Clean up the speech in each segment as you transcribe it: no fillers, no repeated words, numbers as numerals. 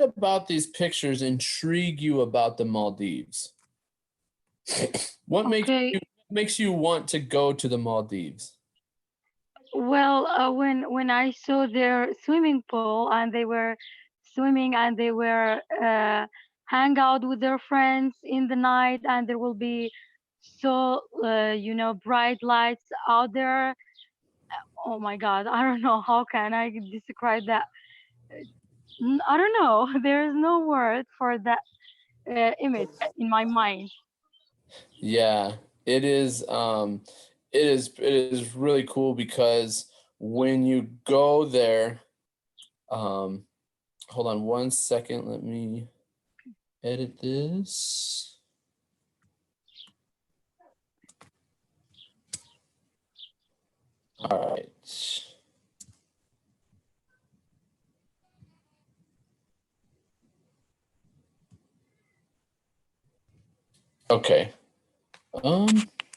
about these pictures intrigue you about the Maldives? What Okay. makes you want to go to the Maldives? Well, when I saw their swimming pool and they were swimming and they were hang out with their friends in the night, and there will be so bright lights out there. Oh my God, I don't know how can I describe that. I don't know. There is no word for that image in my mind. Yeah, it is. It is really cool because when you go there, um, hold on one second. Let me edit this. All right. Okay.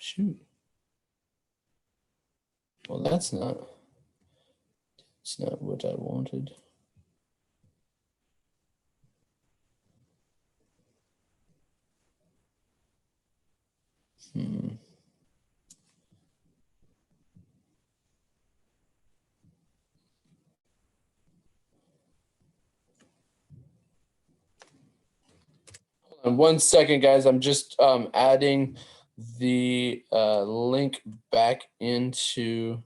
Shoot. Well, it's not what I wanted. Hmm. Hold on one second, guys. I'm just adding the link back into.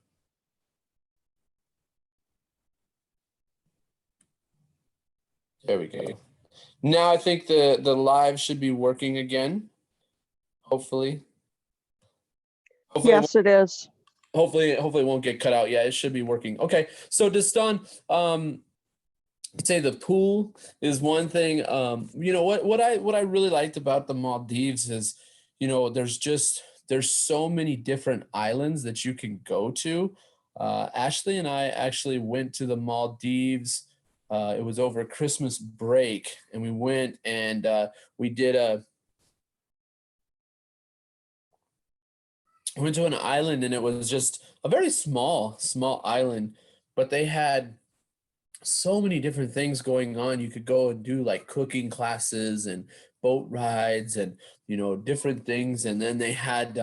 There we go. Now I think the live should be working again. Hopefully. Yes, it is. Hopefully it won't get cut out. Yeah, it should be working. Okay. So Destan, I'd say the pool is one thing. What I really liked about the Maldives is, there's so many different islands that you can go to. Ashley and I actually went to the Maldives. It was over Christmas break, and we went and we went to an island, and it was just a very small island, but they had so many different things going on. You could go and do like cooking classes and boat rides and different things. And then they had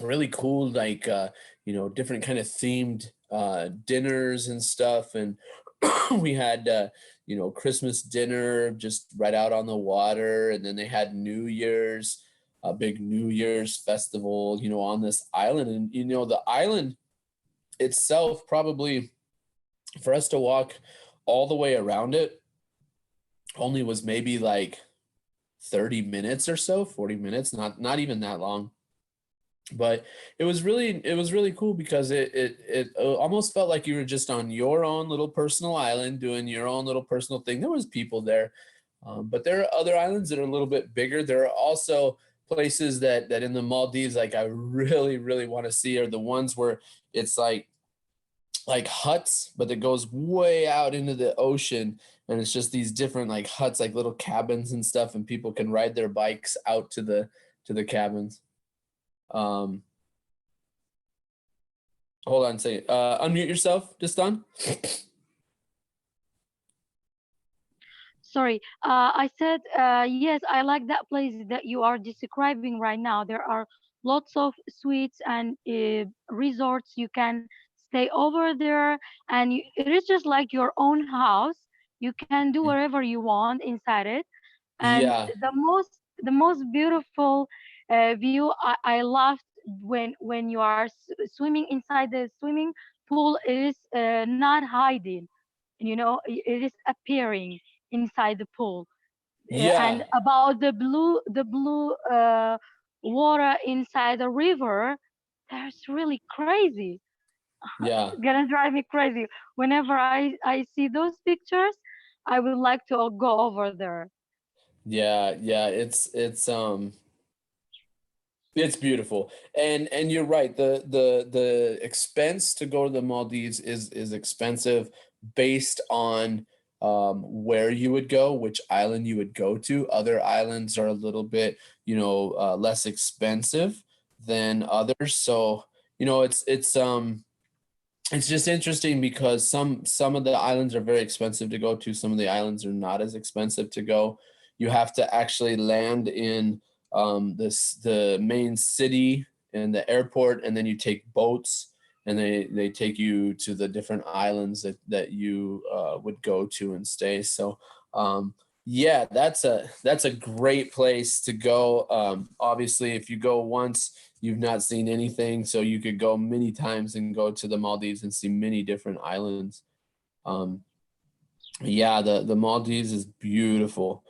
really cool like different kind of themed dinners and stuff. And we had Christmas dinner just right out on the water, and then they had New Year's, a big New Year's festival, on this island. And the island itself, probably for us to walk all the way around it, only was maybe like 30 minutes or so, 40 minutes, not even that long. But it was really cool because it almost felt like you were just on your own little personal island doing your own little personal thing. There was people there, but there are other islands that are a little bit bigger. There are also places that in the Maldives, like, I really really want to see, are the ones where it's like huts, but it goes way out into the ocean, and it's just these different like huts, like little cabins and stuff, and people can ride their bikes out to the cabins. Um, hold on a second. Unmute yourself, Distan. Sorry, I said yes. I like that place that you are describing right now. There are lots of suites and resorts. You can stay over there, and it is just like your own house. You can do whatever you want inside it. And Yeah, the most beautiful view I loved when you are swimming inside the swimming pool. It is not hiding. It is appearing inside the pool. And yeah, about the blue water inside the river, that's really crazy. yeah, It's gonna drive me crazy whenever I see those pictures. I would like to go over there. yeah. It's beautiful, and you're right. The expense to go to the Maldives is expensive based on where you would go, which island you would go to. Other islands are a little bit, less expensive than others. So it's it's just interesting because some of the islands are very expensive to go to. Some of the islands are not as expensive to go. You have to actually land in the main city and the airport, and then you take boats, and they take you to the different islands that you would go to and stay. So yeah, that's a great place to go. Obviously, if you go once, you've not seen anything, so you could go many times and go to the Maldives and see many different islands. Um, yeah, the Maldives is beautiful.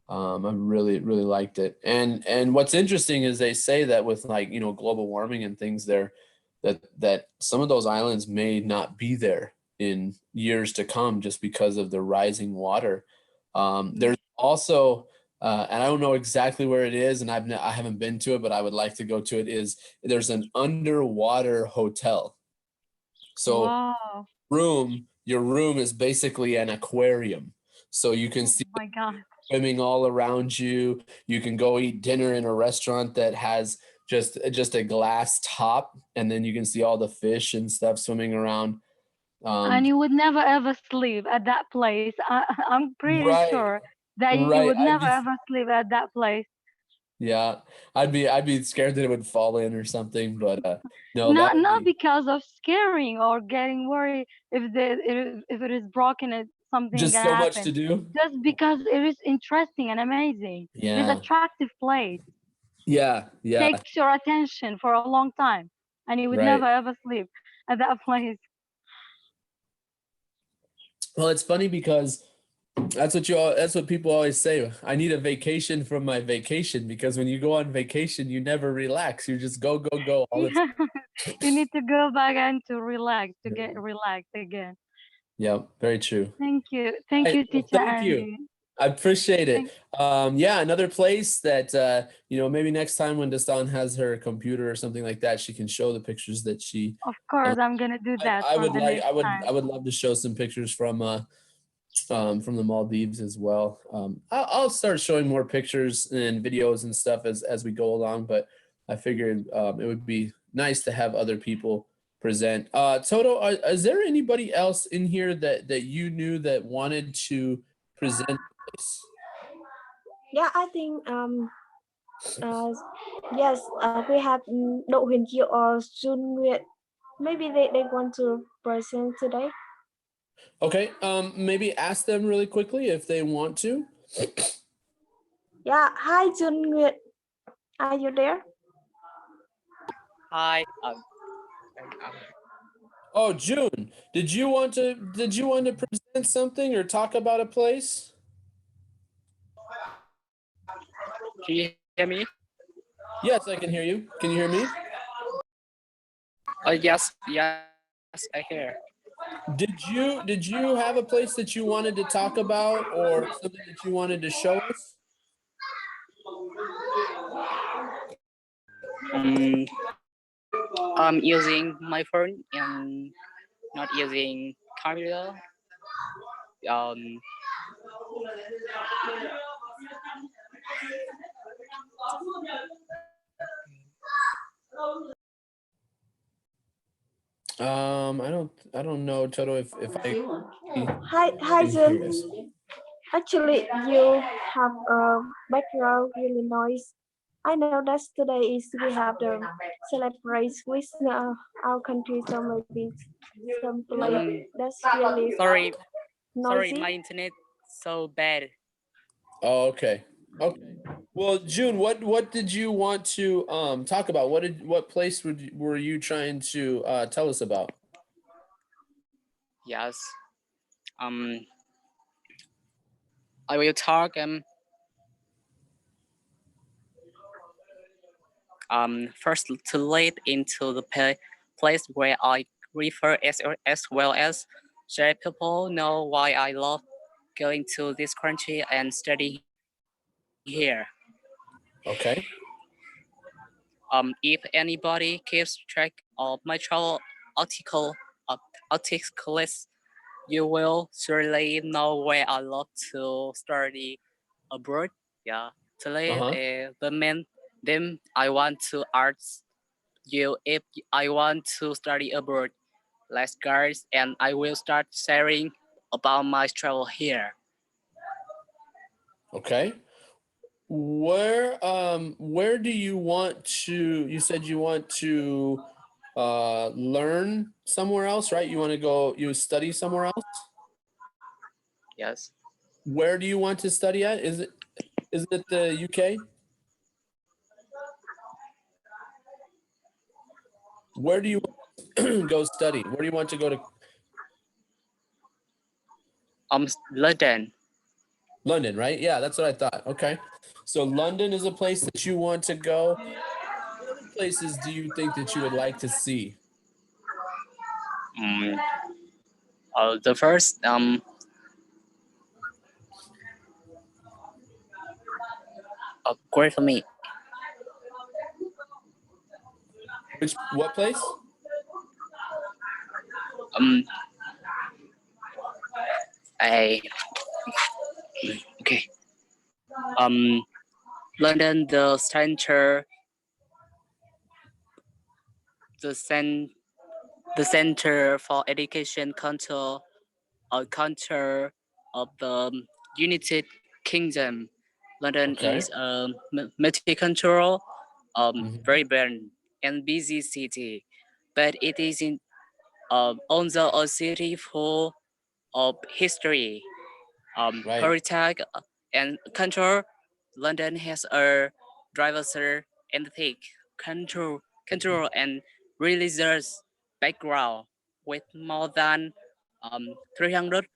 I really liked it. And what's interesting is they say that with like, global warming and things there, that some of those islands may not be there in years to come just because of the rising water. There's also and I don't know exactly where it is, and I haven't been to it, but I would like to go to it. There's an underwater hotel. So Wow. your room is basically an aquarium. So you can Oh see my God. swimming all around you. You can go eat dinner in a restaurant that has just a glass top, and then you can see all the fish and stuff swimming around. And Um, you would never ever sleep at that place. I'm pretty right, sure that you right. would never ever sleep at that place. Yeah, I'd be scared that it would fall in or something, but no, that would Not be because of scaring or getting worried if it is broken, if something just gonna so much happen. to do. Just because it is interesting and amazing. It is Yeah, attractive place. yeah, yeah, Takes your attention for a long time, and you would never right. ever sleep at that place. Well, it's funny because that's what people always say. I need a vacation from my vacation because when you go on vacation, you never relax. You just go all the You need to go back and to relax, to get time. relaxed again. Yeah, very true. Thank Hey, you, well, teacher thank you. Andy. I appreciate Thank, it. Yeah, another place that maybe next time when Dastan has her computer or something like that, she can show the pictures that she. of Um, course, I'm gonna do that I for would the like. next time. I would love to show some pictures from the Maldives as well. I'll start showing more pictures and videos and stuff as we go along, but I figured it would be nice to have other people present. Toto, is there anybody else in here that you knew that wanted to present this? Yeah, I think uh, yes, we have Đậu Huyền Diệu or Jun Nguyệt. Maybe they want to present today. Okay, maybe ask them really quickly if they want to. Yeah, hi Jun Nguyệt, are you there? Hi. Oh, June, did you want to present something or talk about a place? Can you hear me? Yes, I can hear you. Can you hear me? Yes, I hear. Did you have a place that you wanted to talk about or something that you wanted to show us? Um, I'm using my phone and not using computer. Um, I don't know, Toto, if I Hi can hear Jun. us. Actually, you have a background really noise. I know that today is we have the celebrate with our country, so maybe some place that's really sorry, noisy. my internet so bad. Oh, okay. Okay. Well, June, what did you want to talk about? What place were you trying to tell us about? Yes. I will talk first to lead into the place where I refer as well as so people know why I love going to this country and study here. Okay. If anybody keeps track of my travel article articles, you will surely know where I love to study abroad. Yeah, today Uh-huh. the main them I want to ask you if I want to study abroad. less guards, and I will start sharing about my travel here. Okay. Where do you want to, you said you want to learn somewhere else, right? You want to go, you study somewhere else? Yes. Where do you want to study at? Is it the UK? Where do you go study? Where do you want to go to? London. London, right? Yeah, that's what I thought. Okay. So London is a place that you want to go. What other places do you think that you would like to see? The first great for me. What place? I okay. London, the cen the center for education culture, culture of the United Kingdom. London Okay. is a multicultural, Mhm. vibrant and busy city, but it is in also a city full of history, Right. heritage, and culture. London has a diverse ethnic, cultural and religious background with more than 300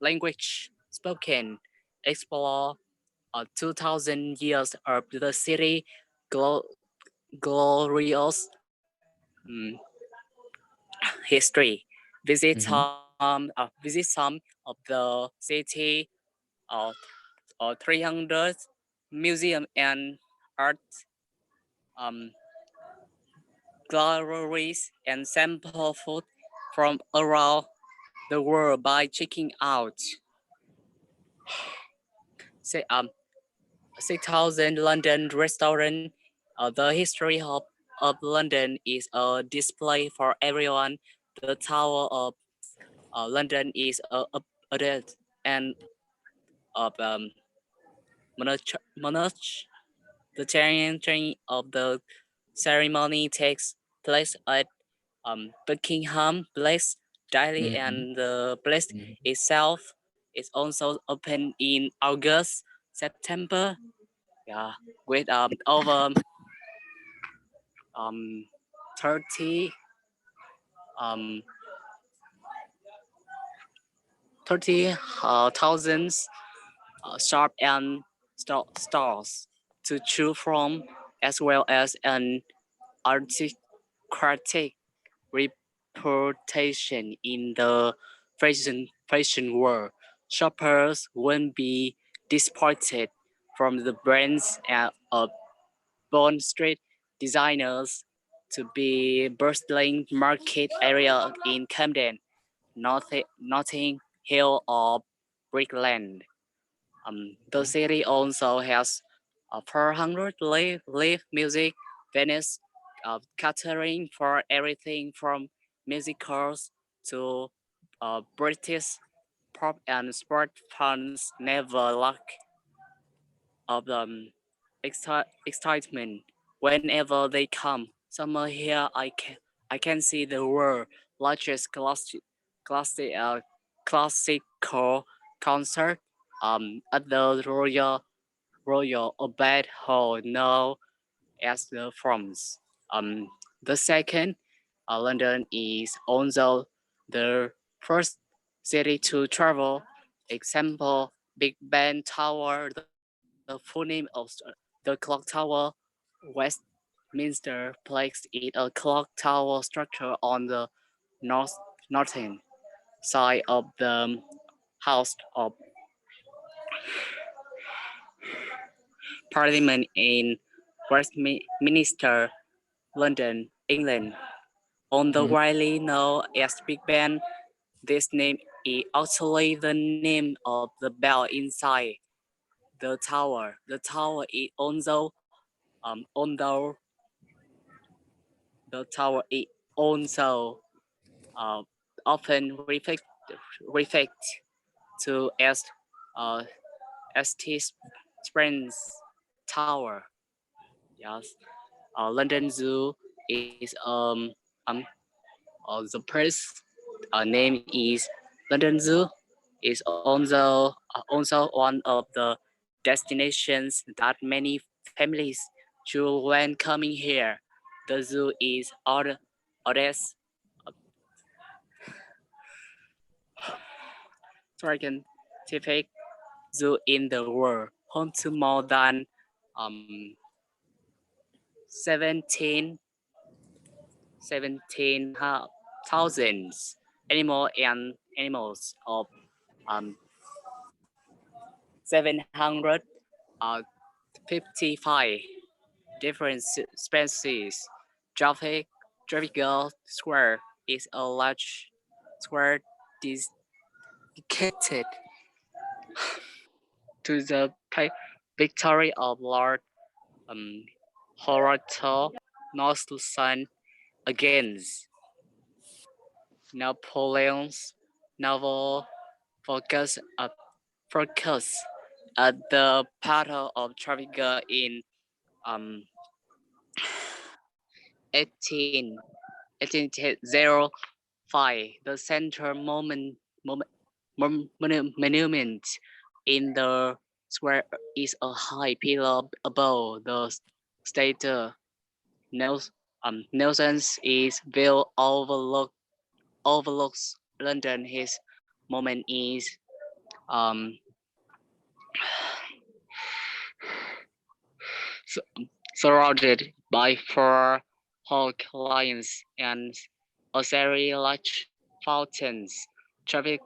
language spoken. Explore 2,000 years of the city glorious um, history. Mhm. Visit some of the city uh, 300 museum and art um, galleries and sample food from around the world by checking out say 6,000 London restaurant. The history of London is a display for everyone. The Tower of London is a adult and of monarch. The ceremony of the ceremony takes place at Buckingham Palace daily, Mhm. and the place Mhm. itself is also open in August, September. Yeah, with over 30 um 30,000 shop and stores to choose from, as well as an aristocratic reputation in the fashion world. Shoppers won't be disappointed from the brands of Bond Street designers to be bustling market area in Camden, Notting Hill, or Brickland. The city also has 400 live music venues, catering for everything from musicals to British pop and sport fans. Never lack of excitement whenever they come. Summer here, I can see the world largest classical concert at the Royal Albert Hall, known as the France. The second, London is also the first city to travel. Example, Big Ben Tower, the full name of the clock tower, Westminster Place is a clock tower structure on the north northern side of the House of Parliament in Westminster, London, England. On the Mhm. widely known as Big Ben, this name is actually the name of the bell inside the tower. The tower is although the tower is also often refer to as St. Springs Tower. Yes, London Zoo is the first name is London Zoo is also one of the destinations that many families choose when coming here. The zoo is oldest scientific zoo in the world, home to more than um, 17 thousands animals of um, 755 different species. Tropical square is a large square dedicated to the victory of Lord Horatio Nelson against Napoleon's naval focus at the Battle of Trafalgar in um 18 1805. The center monument in the square is a high pillar above the statue. Nelson's is view overlooks London. His moment is um surrounded by four hawk lions and a series large fountains. Traffic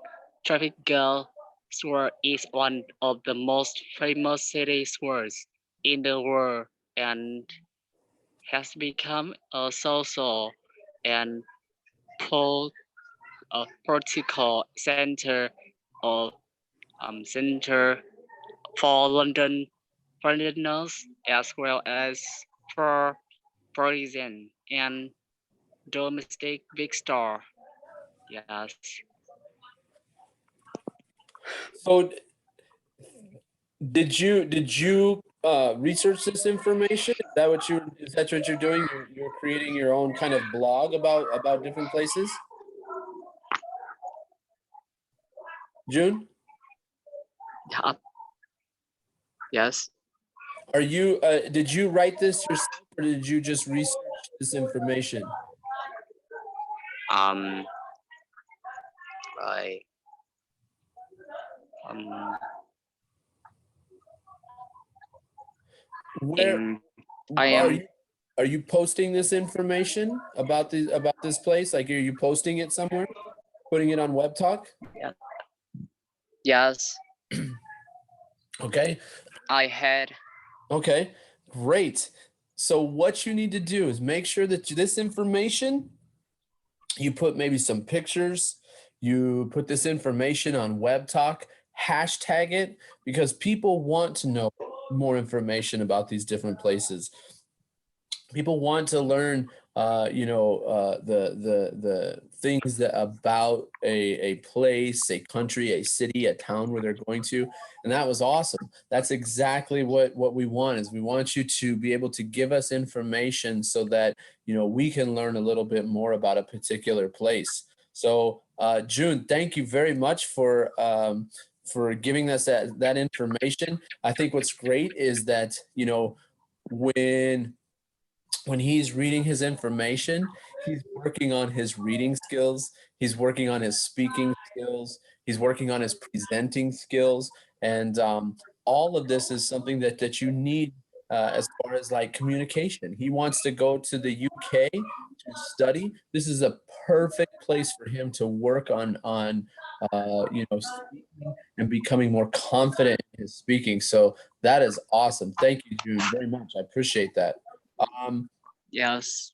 Traffic Girl Square is one of the most famous city squares in the world and has become a social and po- political of center for Londoners as well as for Parisian and domestic big store. Yes. So did you research this information? Is that what you're doing? You're creating your own kind of blog about different places? June, Yeah. Yes. are you did you write this yourself or did you just research this information? Um. I. Um. Where In. I are am. you posting this information about this place? Like, are you posting it somewhere? Putting it on Web Talk? Yes. Okay. I had. Okay. Great. So what you need to do is make sure that this information, you put maybe some pictures, you put this information on Web Talk, hashtag it, because people want to know more information about these different places. People want to learn the things that about a place, a country, a city, a town where they're going to. And that was awesome. That's exactly what we want. Is we want you to be able to give us information so that we can learn a little bit more about a particular place. So June, thank you very much for giving us that information. I think what's great is that when he's reading his information, he's working on his reading skills, he's working on his speaking skills, he's working on his presenting skills, and all of this is something that you need as far as like communication. He wants to go to the UK to study. This is a perfect place for him to work on speaking and becoming more confident in his speaking. So that is awesome. Thank you, June, very much. I appreciate that. Yes.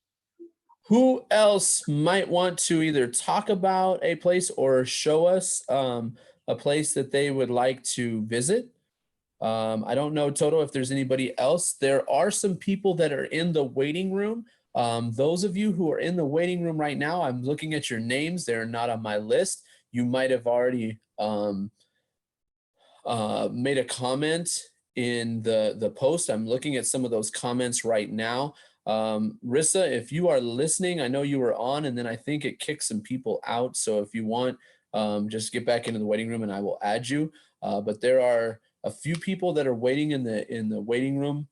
Who else might want to either talk about a place or show us a place that they would like to visit? I don't know, Toto, if there's anybody else. There are some people that are in the waiting room. Those of you who are in the waiting room right now, I'm looking at your names. They're not on my list. You might have already made a comment in the post. I'm looking at some of those comments right now. Rissa, if you are listening, I know you were on, and then I think it kicked some people out. So if you want, just get back into the waiting room and I will add you. But there are a few people that are waiting in the waiting room.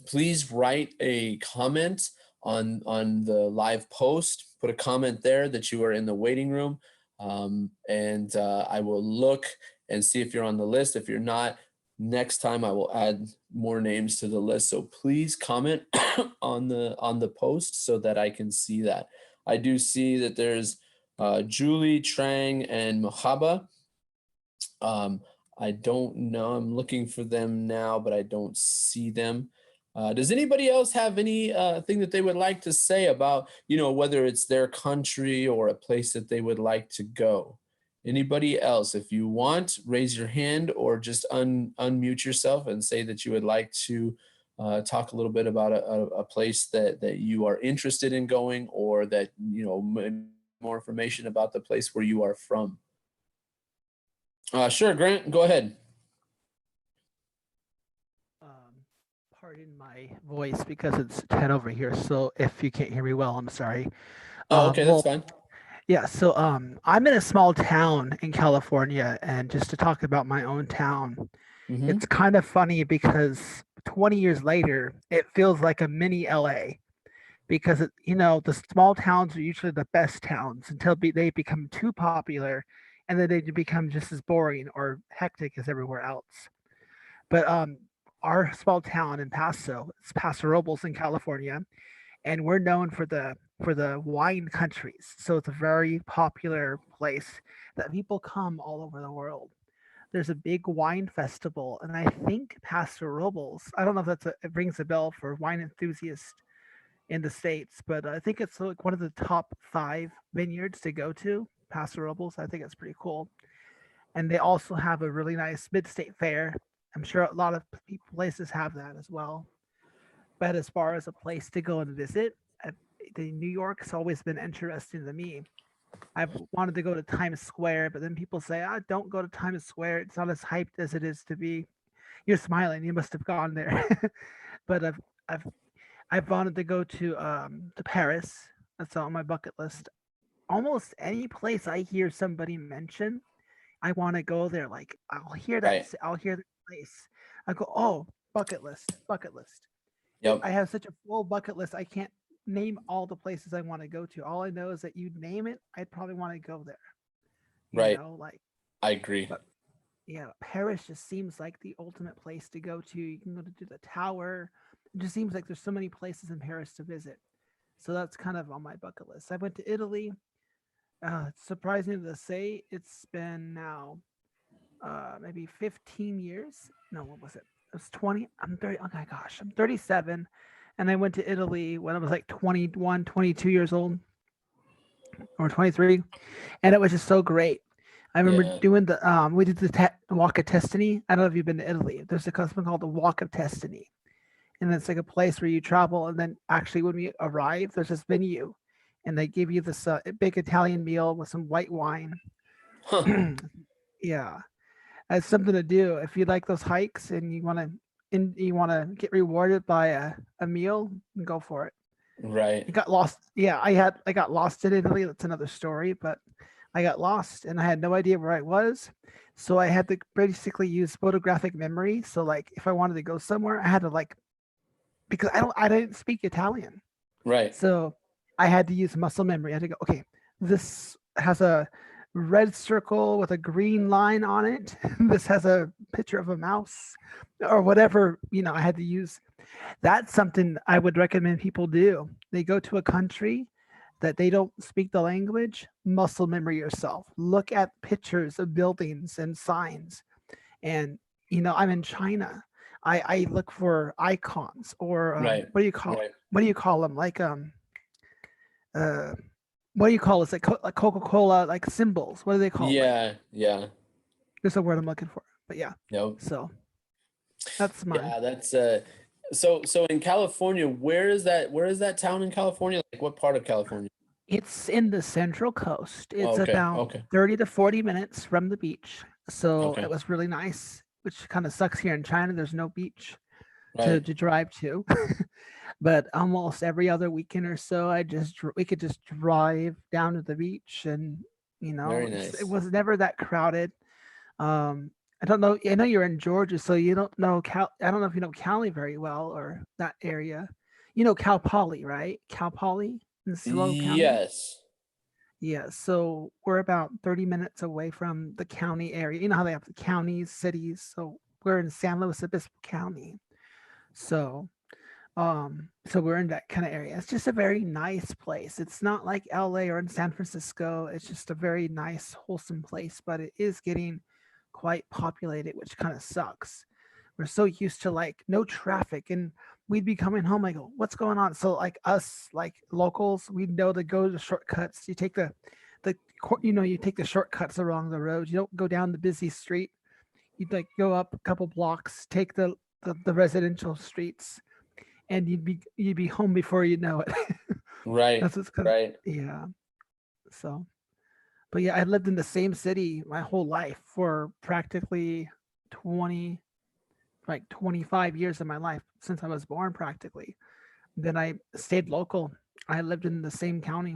Please write a comment on the live post. Put a comment there that you are in the waiting room, and I will look and see if you're on the list. If you're not, next time I will add more names to the list. So please comment on the post so that I can see that. I do see that there's Julie, Trang, and Mohaba. I don't know. I'm looking for them now, but I don't see them. Does anybody else have any thing that they would like to say about, whether it's their country or a place that they would like to go? Anybody else? If you want, raise your hand or just unmute yourself and say that you would like to talk a little bit about a place that you are interested in going, or that, more information about the place where you are from. Sure, Grant, go ahead. Pardon my voice because it's 10 over here. So if you can't hear me well, I'm sorry. Oh, okay, that's fine. Yeah, so I'm in a small town in California, and just to talk about my own town, Mhm. it's kind of funny because 20 years later, it feels like a mini LA, because the small towns are usually the best towns until they become too popular, and then they become just as boring or hectic as everywhere else. But our small town in it's Paso Robles in California, and we're known for the wine countries. So it's a very popular place that people come all over the world. There's a big wine festival, and I think Paso Robles, I don't know if it rings a bell for wine enthusiasts in the States, but I think it's like one of the top 5 vineyards to go to, Paso Robles. I think it's pretty cool. And they also have a really nice mid-state fair. I'm sure a lot of places have that as well. But as far as a place to go and visit, the New York's always been interesting to me. I've wanted to go to Times Square, but then people say, don't go to Times Square. It's not as hyped as it is to be. You're smiling. You must have gone there. But I've wanted to go to Paris. That's on my bucket list. Almost any place I hear somebody mention, I want to go there. Like I'll hear that. Right. I'll hear the place. I go, oh, bucket list. Yep. I have such a full bucket list. I can't name all the places I want to go to. All I know is that you name it, I'd probably want to go there. Right. I agree. But, yeah, Paris just seems like the ultimate place to go to. You can go to the tower. It just seems like there's so many places in Paris to visit. So that's kind of on my bucket list. I went to Italy. It's surprising to say it's been now maybe 15 years. No, what was it? It was 20. I'm 30. Oh my gosh, I'm 37. And I went to Italy when I was like 21, 22 years old, or 23. And it was just so great. I remember doing we did the Walk of Tuscany. I don't know if you've been to Italy. There's something called the Walk of Tuscany. And it's like a place where you travel. And then actually when we arrive, there's this venue. And they give you this big Italian meal with some white wine. Huh. Yeah. It's something to do. If you like those hikes and you want to get rewarded by a meal, go for it. Right. I got lost. Yeah, I got lost in Italy. That's another story, but I got lost and I had no idea where I was. So I had to basically use photographic memory. So like if I wanted to go somewhere, I had to because I didn't speak Italian. Right. So I had to use muscle memory. I had to go, okay, this has a red circle with a green line on it. This has a picture of a mouse or whatever, I had to use. That's something I would recommend people do. They go to a country that they don't speak the language, muscle memory yourself. Look at pictures of buildings and signs. And, I'm in China. I look for icons or right. What do you call them? Like, what do you call it? It's like Coca-Cola, like symbols. What do they call them? Yeah. There's a word I'm looking for, but yeah. Nope. So that's mine. Yeah, that's So in California, where is that town in California? Like what part of California? It's in the Central Coast. It's Okay, about okay, 30 to 40 minutes from the beach. So it okay. was really nice, which kind of sucks here in China. There's no beach to Right. drive to. But almost every other weekend or so, we could just drive down to the beach, and Very it nice. was never that crowded. I don't know. I know you're in Georgia, so you don't know Cal. I don't know if you know Cali very well or that area. You know Cal Poly, right? Cal Poly in Silo County. Yes. Yeah, so we're about 30 minutes away from the county area. You know how they have the counties, cities. So we're in San Luis Obispo County. So so we're in that kind of area. It's just a very nice place. It's not like LA or in San Francisco. It's just a very nice, wholesome place, but it is getting quite populated, which kind of sucks. We're so used to like no traffic, and we'd be coming home like, what's going on? So like us, like locals, we know to go the shortcuts. You take you take the shortcuts along the road. You don't go down the busy street. You'd like go up a couple blocks, take the residential streets, and you'd be home before you know it. Right. That's what's kind of Right. yeah. So, but yeah, I lived in the same city my whole life for practically 20, like 25 years of my life since I was born, practically. Then I stayed local. I lived in the same county.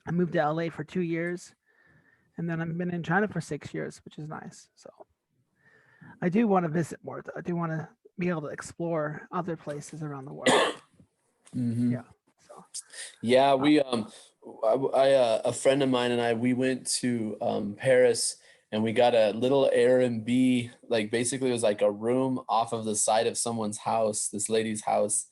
I moved to LA for 2 years, and then I've been in China for 6 years, which is nice. So I do want to visit more. Though. I do want to be able to explore other places around the world. Hmm. Yeah. So Yeah, uh, a friend of mine and I, we went to Paris and we got a little Airbnb, like basically it was like a room off of the side of someone's house, this lady's house,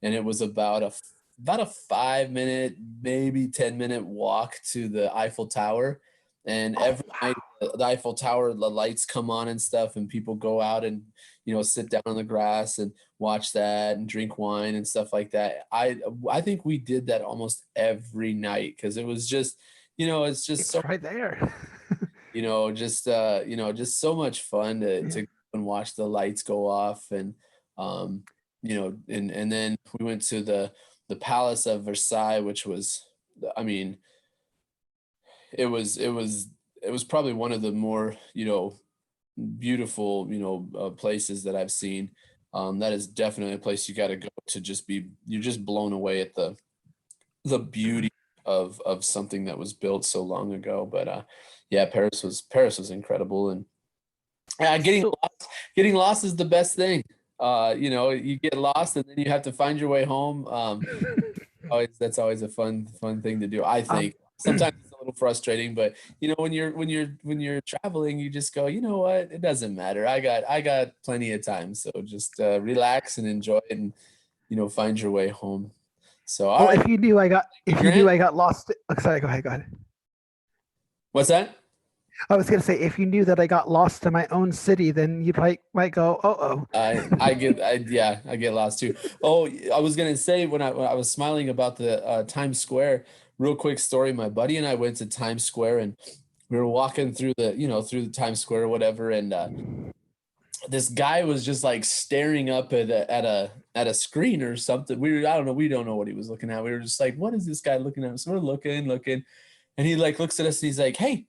and it was about a 5 minute, maybe 10 minute walk to the Eiffel Tower. And oh every night wow. the Eiffel Tower, the lights come on and stuff, and people go out and sit down on the grass and watch that and drink wine and stuff like that. I think we did that almost every night because it was just, it's just so It's right there. just so much fun to Yeah. go and watch the lights go off and and then we went to the Palace of Versailles, which was, I mean, it was probably one of the more beautiful places that I've seen. That is definitely a place you got to go to you're just blown away at the beauty of something that was built so long ago. But yeah, Paris was incredible, and getting So lost getting lost is the best thing. You get lost and then you have to find your way home. That's always a fun thing to do, I um think. Sometimes it's a little frustrating, but when you're traveling, you just go, you know what, it doesn't matter. I got plenty of time, so just relax and enjoy it, and find your way home. So all well, right, if you knew Grant, I got lost, sorry, go ahead. what's that? I was gonna say if you knew that I got lost in my own city, then you might go, oh. I get lost too. Oh, I was gonna say when I was smiling about the Times Square. Real quick story. My buddy and I went to Times Square, and we were walking through the Times Square or whatever, and this guy was just like staring up at a screen or something. I don't know. We don't know what he was looking at. We were just like, what is this guy looking at? So we're looking, and he like looks at us and he's like, hey,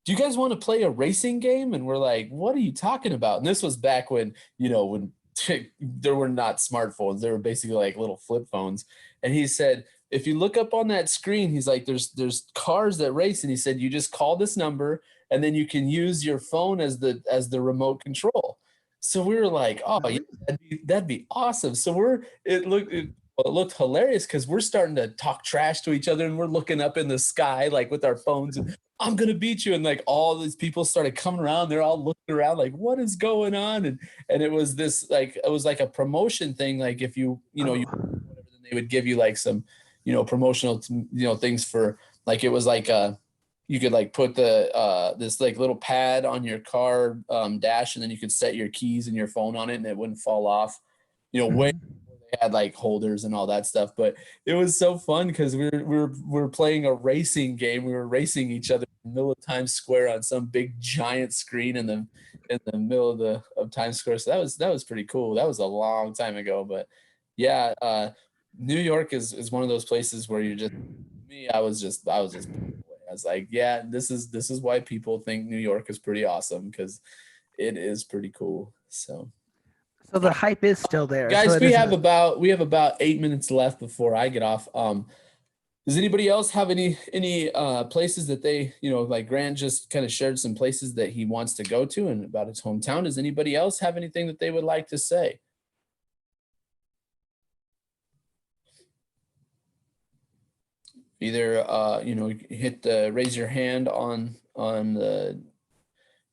do you guys want to play a racing game? And we're like, what are you talking about? And this was back when there were not smartphones. They were basically like little flip phones. And he said, if you look up on that screen, he's like, there's cars that race. And he said, you just call this number and then you can use your phone as the remote control. So we were like, oh yeah, Really? that'd be awesome. So it looked hilarious because we're starting to talk trash to each other and we're looking up in the sky like with our phones and I'm gonna beat you. And like all these people started coming around, they're all looking around like, what is going on? And it was like a promotion thing. Like if you Oh. whatever, then they would give you like some, promotional things for, like it was like you could like put this like little pad on your car dash, and then you could set your keys and your phone on it and it wouldn't fall off. Way Mhm. before they had like holders and all that stuff, but it was so fun because we were playing a racing game. We were racing each other in the middle of Times Square on some big giant screen in the middle of Times Square. So that was pretty cool. That was a long time ago, but yeah, New York is one of those places where you just me. I was just blown away. I was like, yeah, this is why people think New York is pretty awesome because it is pretty cool. So. So the hype is still there. So Guys, it we isn't have about 8 minutes left before I get off. Does anybody else have any places that they, like Grant just kind of shared some places that he wants to go to and about his hometown? Does anybody else have anything that they would like to say? Either hit the raise your hand on the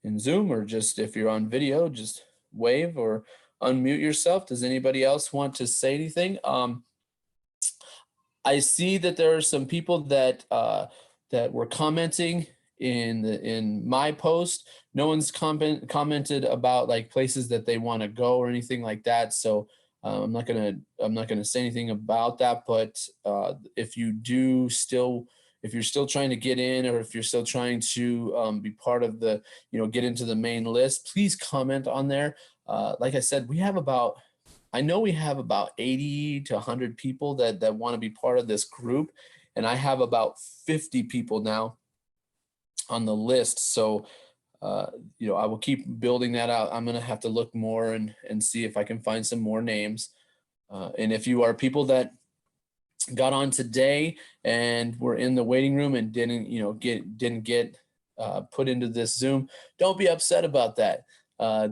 in Zoom, or just if you're on video, just wave or unmute yourself. Does anybody else want to say anything? I see that there are some people that that were commenting in my post. No one's commented about like places that they want to go or anything like that. So I'm not gonna say anything about that. But if you're still trying to get in, or if you're still trying to be part of the, get into the main list, please comment on there. Like I said, I know we have about 80 to 100 people that want to be part of this group, and I have about 50 people now on the list. So, I will keep building that out. I'm going to have to look more and see if I can find some more names. And if you are people that got on today and were in the waiting room and didn't get put into this Zoom, don't be upset about that.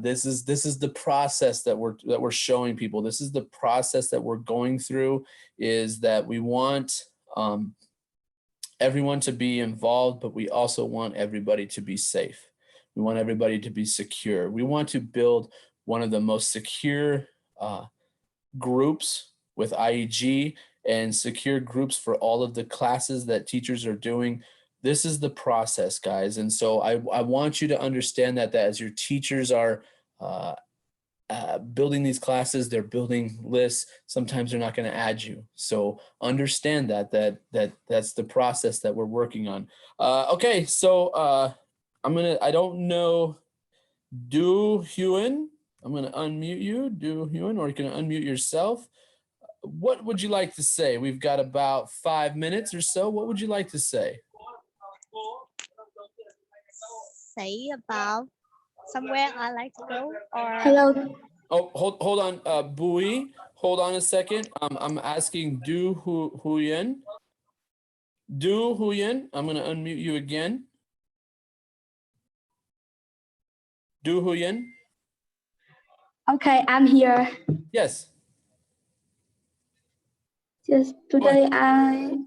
This is the process that we're showing people. This is the process that we're going through, is that we want everyone to be involved, but we also want everybody to be safe. We want everybody to be secure. We want to build one of the most secure groups with IEG, and secure groups for all of the classes that teachers are doing. This is the process, guys. And so I want you to understand that as your teachers are building these classes, they're building lists. Sometimes they're not going to add you. So understand that's the process that we're working on. Okay, so I don't know, Du Huyen. I'm going to unmute you, Du Huyen, or you can unmute yourself. What would you like to say? We've got about 5 minutes or so. What would you like to say? Say about somewhere I like to go, or Hello. Oh, hold on, Bui. Hold on a second. I'm asking Du Huyen. Du Huyen, I'm going to unmute you again. Du Huyen. Okay, I'm here. Yes. Yes, today I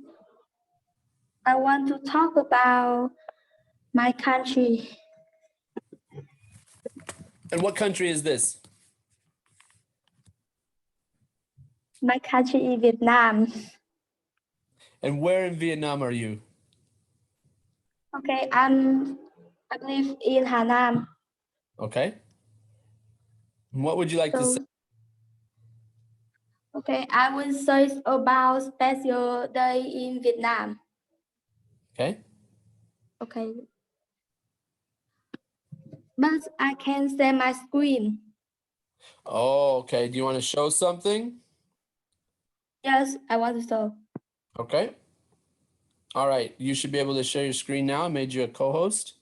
want to talk about my country. And what country is this? My country is Vietnam. And where in Vietnam are you? Okay, I live in Hà Nam. Okay. And what would you like to say? Okay, I will say about special day in Vietnam. Okay. Okay. But I can share my screen. Oh, okay. Do you want to show something? Yes, I want to show. Okay. All right. You should be able to share your screen now. I made you a co-host.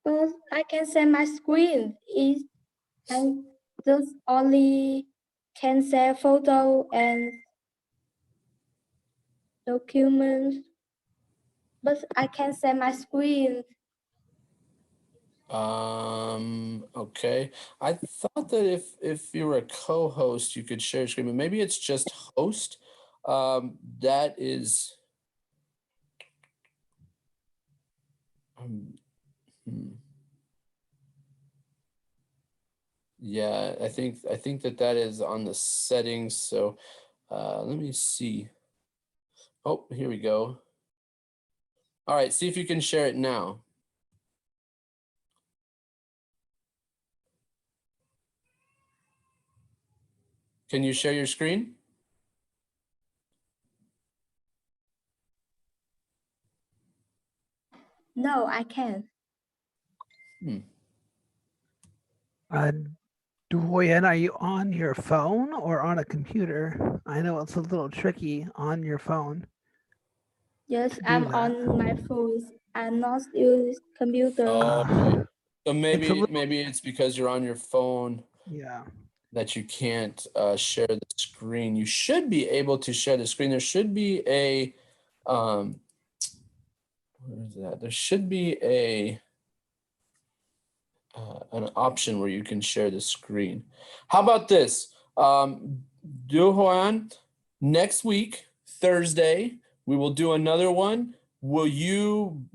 But I can share my screen. I just only can share photo and documents. But I can share my screen. Okay. I thought that if you were a co-host, you could share your screen, but maybe it's just host. That is. Yeah, I think that is on the settings. So let me see. Oh, here we go. All right, see if you can share it now. Can you share your screen? No, I can't. Doyen, are you on your phone or on a computer? I know it's a little tricky on your phone. Yes, do I'm that. on my phone. I'm not use computer. Oh, okay. So maybe little- maybe it's because you're on your phone Yeah. that you can't share the screen. You should be able to share the screen. There should be a where is that? There should be a an option where you can share the screen. How about this? Duhuan, next week, Thursday, we will do another one. Would you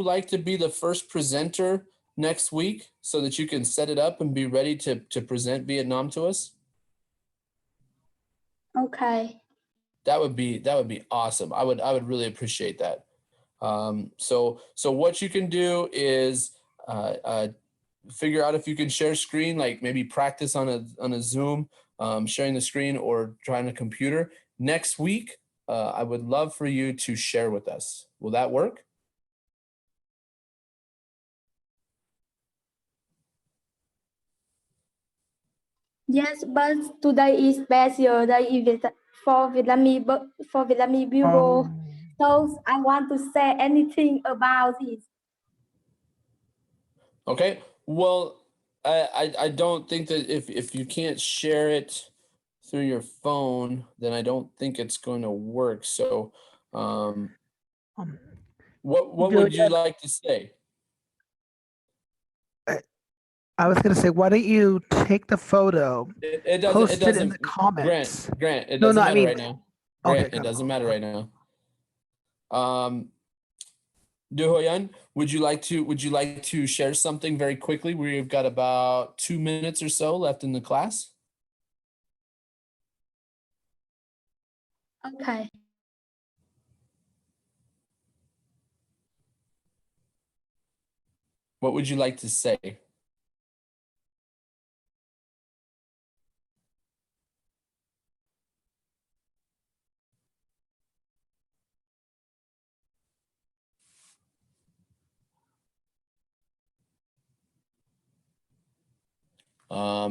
like to be the first presenter next week so that you can set it up and be ready to present Vietnam to us? Okay. That would be awesome. I would really appreciate that. So what you can do is figure out if you can share screen, like maybe practice on a Zoom, sharing the screen or trying a computer. Next week, I would love for you to share with us. Will that work? Yes, but today is special day for Vietnamese people. So I want to say anything about it. Okay. Well, I don't think that if you can't share it through your phone, then I don't think it's going to work. So, Um, what Do would you you- like to say? I was gonna say, why don't you take the photo, It post doesn't it in the comments? Grant, it No, doesn't no, I matter mean- right now. Okay, Grant, it good. doesn't matter right now. Do Hoyan, would you like to share something very quickly? We've got about 2 minutes or so left in the class. Okay. What would you like to say?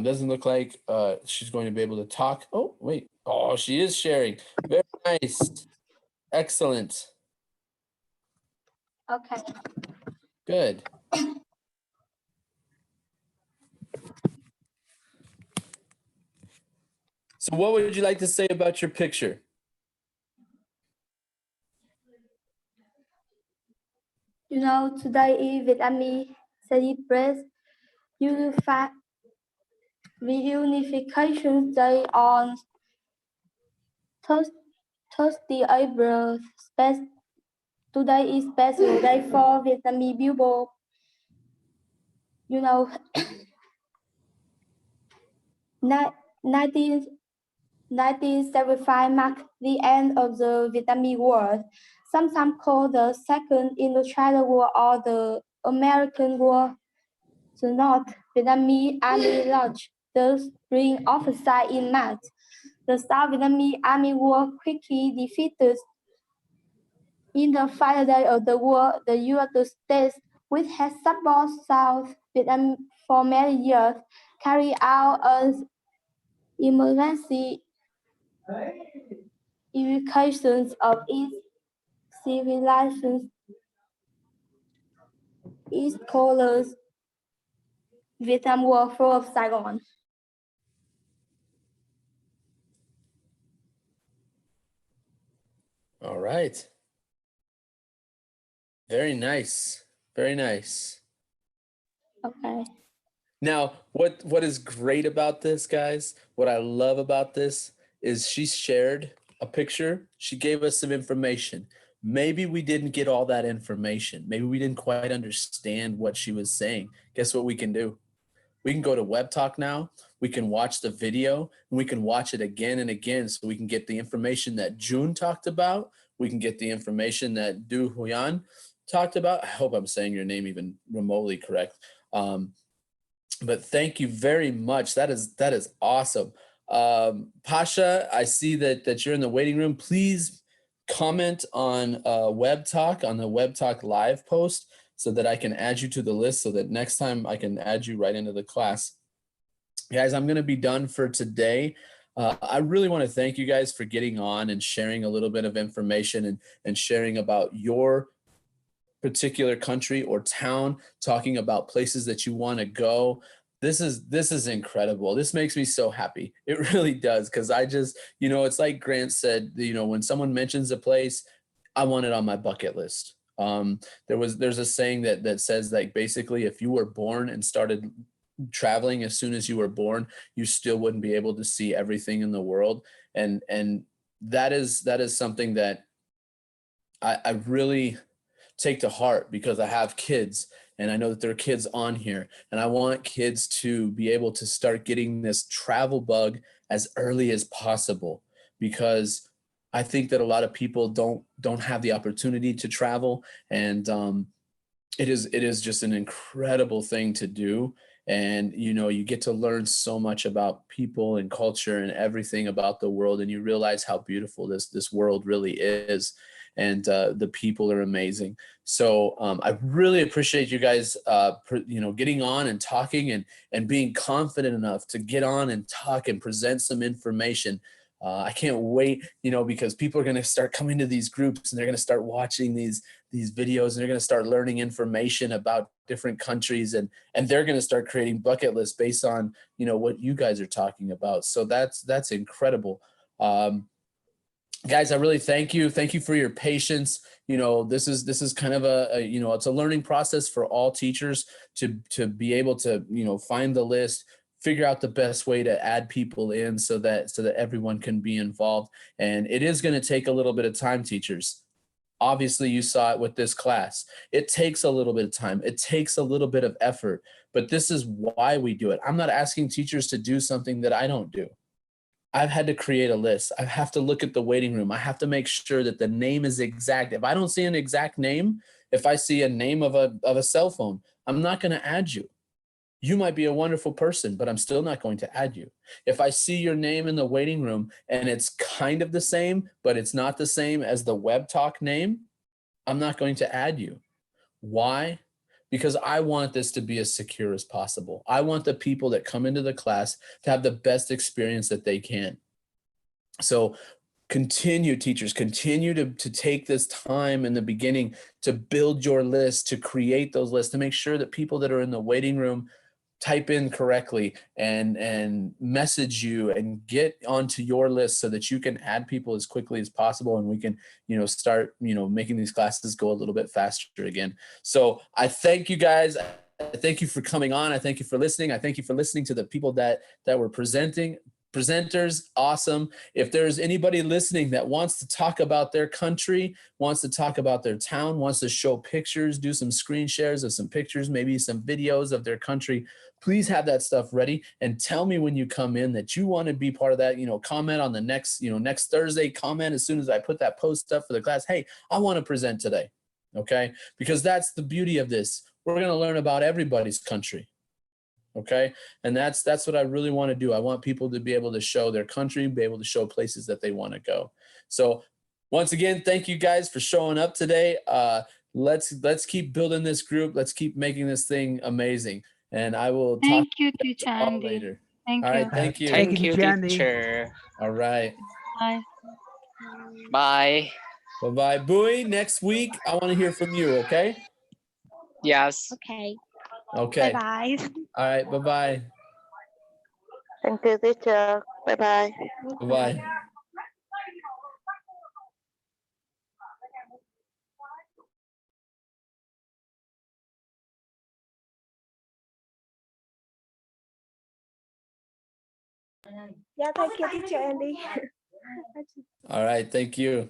Doesn't look like she's going to be able to talk. Oh, wait. Oh, she is sharing. Very nice. Excellent. Okay. Good. So what would you like to say about your picture? You know, today is Vietnamese celebrate Reunification Day on Thursday, April. Today is special day for Vietnamese people. You know, 1975 marked the end of the Vietnamese War, sometimes called the Second Indochina War or the American War. The North Vietnamese Army launched the Spring Offensive in March. The South Vietnamese Army was quickly defeated. In the final day of the war, the United States, which had supported South Vietnam for many years, carried out an emergency evacuation of its civilians, its colors, Vietnam War from Saigon. All right. Very nice. Very nice. Okay. Now, what is great about this, guys? What I love about this is she shared a picture. She gave us some information. Maybe we didn't get all that information. Maybe we didn't quite understand what she was saying. Guess what we can do? We can go to Web Talk now. We can watch the video and we can watch it again and again so we can get the information that June talked about. We can get the information that Du Huyan talked about. I hope I'm saying your name even remotely correct. But thank you very much. That is awesome. Pasha, I see that you're in the waiting room. Please comment on Web Talk, on the Web Talk live post, so that I can add you to the list, so that next time I can add you right into the class. Guys, I'm going to be done for today. I really want to thank you guys for getting on and sharing a little bit of information and sharing about your particular country or town, talking about places that you want to go. This is incredible. This makes me so happy. It really does, because I just, it's like Grant said, when someone mentions a place, I want it on my bucket list. There's a saying that says, like, basically, if you were born and started traveling as soon as you were born, you still wouldn't be able to see everything in the world. And that is something that I really take to heart, because I have kids and I know that there are kids on here, and I want kids to be able to start getting this travel bug as early as possible, because I think that a lot of people don't have the opportunity to travel, and it is just an incredible thing to do. And you get to learn so much about people and culture and everything about the world, and you realize how beautiful this world really is, and the people are amazing. So I really appreciate you guys getting on and talking and being confident enough to get on and talk and present some information. I can't wait, because people are going to start coming to these groups, and they're going to start watching these videos, and they're going to start learning information about different countries, and they're going to start creating bucket lists based on, what you guys are talking about. So that's incredible. Guys, I really thank you. Thank you for your patience. This is kind of it's a learning process for all teachers to be able to, find the list, figure out the best way to add people in so that everyone can be involved. And it is going to take a little bit of time, teachers. Obviously, you saw it with this class. It takes a little bit of time. It takes a little bit of effort, but this is why we do it. I'm not asking teachers to do something that I don't do. I've had to create a list. I have to look at the waiting room. I have to make sure that the name is exact. If I don't see an exact name, if I see a name of a cell phone, I'm not going to add you. You might be a wonderful person, but I'm still not going to add you. If I see your name in the waiting room and it's kind of the same, but it's not the same as the Web Talk name, I'm not going to add you. Why? Because I want this to be as secure as possible. I want the people that come into the class to have the best experience that they can. So continue, teachers, continue to take this time in the beginning to build your list, to create those lists, to make sure that people that are in the waiting room type in correctly and message you and get onto your list so that you can add people as quickly as possible, and we can start making these classes go a little bit faster again. So I thank you guys. I thank you for coming on. I thank you for listening. I thank you for listening to the people that were presenters. Awesome. If there's anybody listening that wants to talk about their country, wants to talk about their town, wants to show pictures, do some screen shares of some pictures, maybe some videos of their country, please have that stuff ready and tell me when you come in that you want to be part of that. Comment on the next Thursday. Comment as soon as I put that post up for the class. Hey, I want to present today. Okay. Because that's the beauty of this. We're going to learn about everybody's country. Okay. And that's what I really want to do. I want people to be able to show their country, be able to show places that they want to go. So once again, thank you guys for showing up today. Let's keep building this group. Let's keep making this thing amazing. And I will talk Thank you, to you Teacher all Andy. later. Thank All right. you. Thank you. Thank you, Jandy. teacher. All right. Bye. Bye. Bye-bye. Bowie, next week, I want to hear from you. Okay. Yes. Okay. Okay. Bye bye. All right. Bye-bye. Thank you, teacher. Bye bye. Bye-bye. Yeah, thank you, teacher Andy. All right. Thank you.